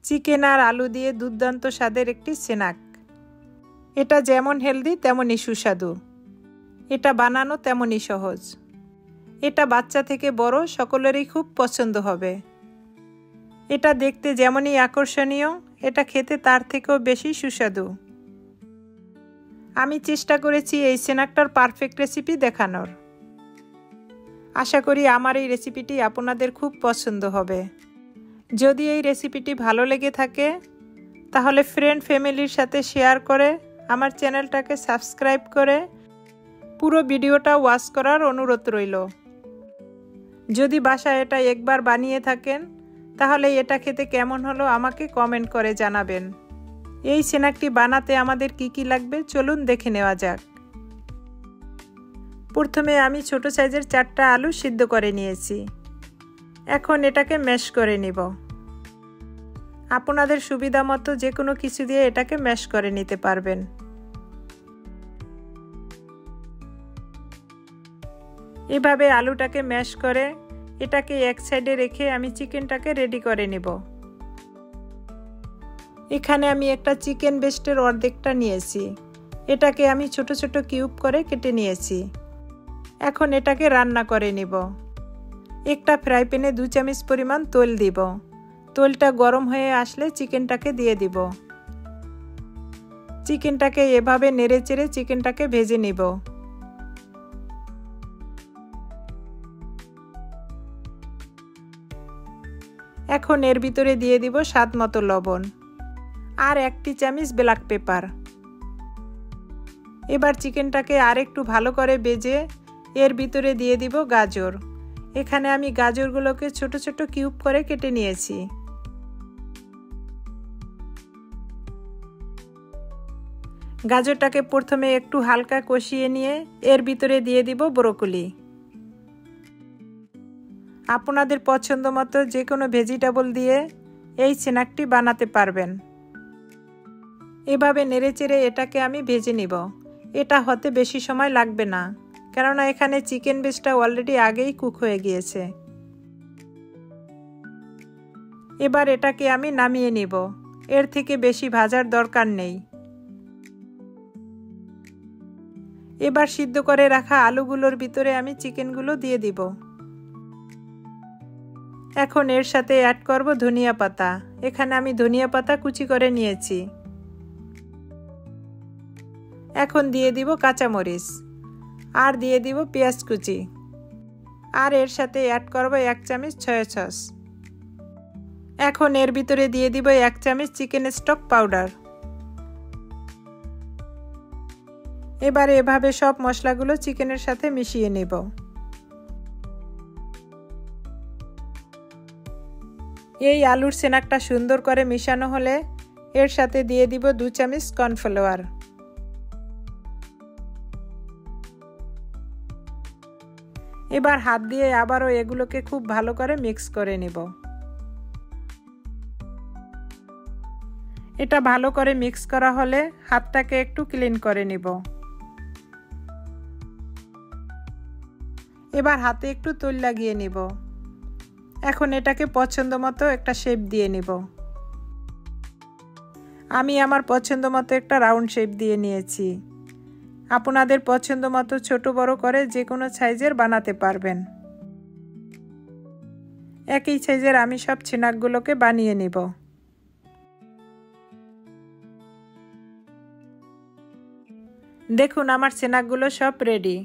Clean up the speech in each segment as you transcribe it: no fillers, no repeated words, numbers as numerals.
Chicken আর আলু দিয়ে দুর্দান্ত স্বাদের একটি স্ন্যাক। এটা যেমন হেলদি তেমনই সুস্বাদু। এটা বানানো তেমনই সহজ। এটা বাচ্চা থেকে বড় সকলেরই খুব পছন্দ হবে। এটা দেখতে যেমনই আকর্ষণীয়, এটা খেতে তার থেকেও বেশি সুস্বাদু। আমি চেষ্টা করেছি এই স্ন্যাকটার পারফেক্ট রেসিপি দেখানোর। আশা করি আমার এই রেসিপিটি আপনাদের খুব পছন্দ হবে। যদি এই রেসিপিটি ভালো লেগে থাকে তাহলে ফ্রেন্ড ফ্যামিলির সাথে শেয়ার করে আমার চ্যানেলটাকে সাবস্ক্রাইব করে পুরো ভিডিওটা ওয়াচ করার অনুরোধ রইল। যদি বাসায় এটা একবার বানিয়ে থাকেন তাহলে এটা খেতে কেমন হলো আমাকে কমেন্ট করে জানাবেন। এই স্ন্যাকটি বানাতে আমাদের কি লাগবে চলুন দেখে নেওয়া যাক। প্রথমে আমি ছোট সাইজের 4টা আলু সিদ্ধ করে নিয়েছি। এখন এটাকে ম্যাশ করে নিব। আপনাদের সুবিধা মতো যে কোনো কিছু দিয়ে এটাকে ম্যাশ করে নিতে পারবেন। এভাবে আলুটাকে ম্যাশ করে এটাকে এক সাইডে রেখে আমি চিকেনটাকে রেডি করে নিব। এখানে আমি একটা চিকেন ব্রেস্টের অর্ধেকটা নিয়েছি। এটাকে আমি ছোট ছোট কিউব করে কেটে নিয়েছি। এখন এটাকে রান্না করে নিব। একটা ফ্রাই প্যানে 2 চামচ পরিমাণ তেল দিব। তেলটা গরম হয়ে আসলে চিকেনটাকে দিয়ে দিব। চিকেনটাকে এভাবে নেড়েচেড়ে চিকেনটাকে ভেজে নিব। এখন এর ভিতরে দিয়ে দিব স্বাদ মতো লবণ আর 1 চামচ ব্ল্যাক পেপার। এবার চিকেনটাকে আরেকটু ভালো করে ভেজে এর ভিতরে দিয়ে দিব গাজর। এখানে আমি গাজরগুলোকে ছোট ছোট কিউব করে কেটে নিয়েছি। গাজরটাকে প্রথমে একটু হালকা কষিয়ে নিয়ে এর ভিতরে দিয়ে দিব ব্রকলি। আপনাদের পছন্দ মতো যে কোনো ভেজিটেবল দিয়ে এই স্ন্যাকটি বানাতে পারবেন। এভাবে নেড়েচেড়ে এটাকে আমি ভেজে নিব। এটা হতে বেশি সময় লাগবে না, কেননা এখানে চিকেন ব্রেস্টটা অলরেডি আগেই কুক হয়ে গিয়েছে। এবার এটাকে আমি নামিয়ে নিব। এর থেকে বেশি ভাজার দরকার নেই। এবার সিদ্ধ করে রাখা আলুগুলোর ভিতরে আমি চিকেনগুলো দিয়ে দিব। এখন এর সাথে অ্যাড করব ধনিয়া পাতা। এখানে আমি ধনিয়া পাতা কুচি করে নিয়েছি। এখন দিয়ে দিব কাঁচামরিচ আর দিয়ে দিব পেঁয়াজ কুচি আর এর সাথে অ্যাড করব 1 চামচ সয়া সস। এখন এর ভিতরে দিয়ে দিব 1 চামচ চিকেন স্টক পাউডার। এবারে এভাবে সব মশলাগুলো চিকেনের সাথে মিশিয়ে নেব। এই আলুর স্ন্যাকটা সুন্দর করে মিশানো হলে এর সাথে দিয়ে দিব 2 চামচ কর্নফ্লাওয়ার। এবার হাত দিয়ে আবারও এগুলোকে খুব ভালো করে মিক্স করে নেব। এটা ভালো করে মিক্স করা হলে হাতটাকে একটু ক্লিন করে নেব। এবার হাতে একটু তেল লাগিয়ে নেব। এখন এটাকে পছন্দ মতো একটা শেপ দিয়ে নেব। আমি আমার পছন্দ মতো একটা রাউন্ড শেপ দিয়ে নিয়েছি। আপনাদের পছন্দ মতো ছোট বড় করে যে কোনো সাইজের বানাতে পারবেন। একই সাইজের আমি সব স্ন্যাকগুলোকে বানিয়ে নেব। দেখুন আমার স্ন্যাকগুলো সব রেডি।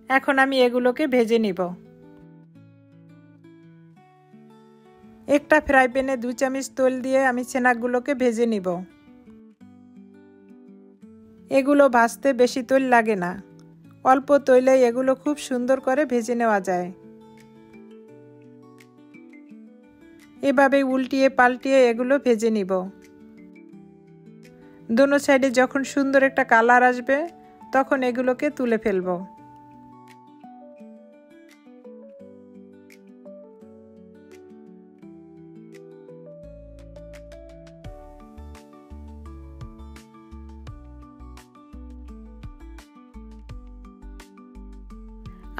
এখন আমি এগুলোকে ভেজে নিব। একটা ফ্রাই প্যানে 2 চামচ তেল দিয়ে আমি স্ন্যাকগুলোকে ভেজে নিব। এগুলো ভাজতে বেশি তেল লাগে না, অল্প তেলে এগুলো খুব সুন্দর করে ভেজে নেওয়া যায়। এভাবে উল্টিয়ে পাল্টিয়ে এগুলো ভেজে নিব। দোনো সাইডে যখন সুন্দর একটা কালার আসবে তখন এগুলোকে তুলে ফেলব।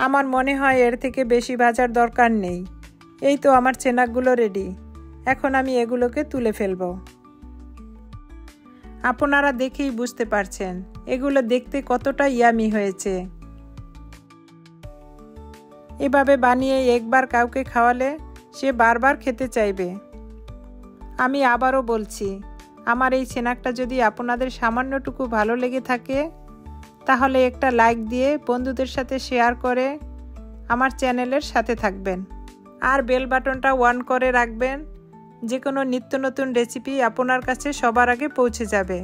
আমার মনে হয় এর থেকে বেশি ভাজার দরকার নেই। এই তো আমার স্ন্যাকগুলো রেডি। এখন আমি এগুলোকে তুলে ফেলব। আপনারা দেখেই বুঝতে পারছেন এগুলো দেখতে কতটা ইয়ামি হয়েছে। এভাবে বানিয়ে একবার কাউকে খাওয়ালে সে বারবার খেতে চাইবে। আমি আবারও বলছি, আমার এই স্ন্যাকটা যদি আপনাদের সামান্যটুকু ভালো লেগে থাকে তাহলে একটা লাইক দিয়ে বন্ধুদের সাথে শেয়ার করে আমার চ্যানেলের সাথে থাকবেন আর বেল বাটনটা অন করে রাখবেন। যে কোনো নিত্য নতুন রেসিপি আপনার কাছে সবার আগে পৌঁছে যাবে।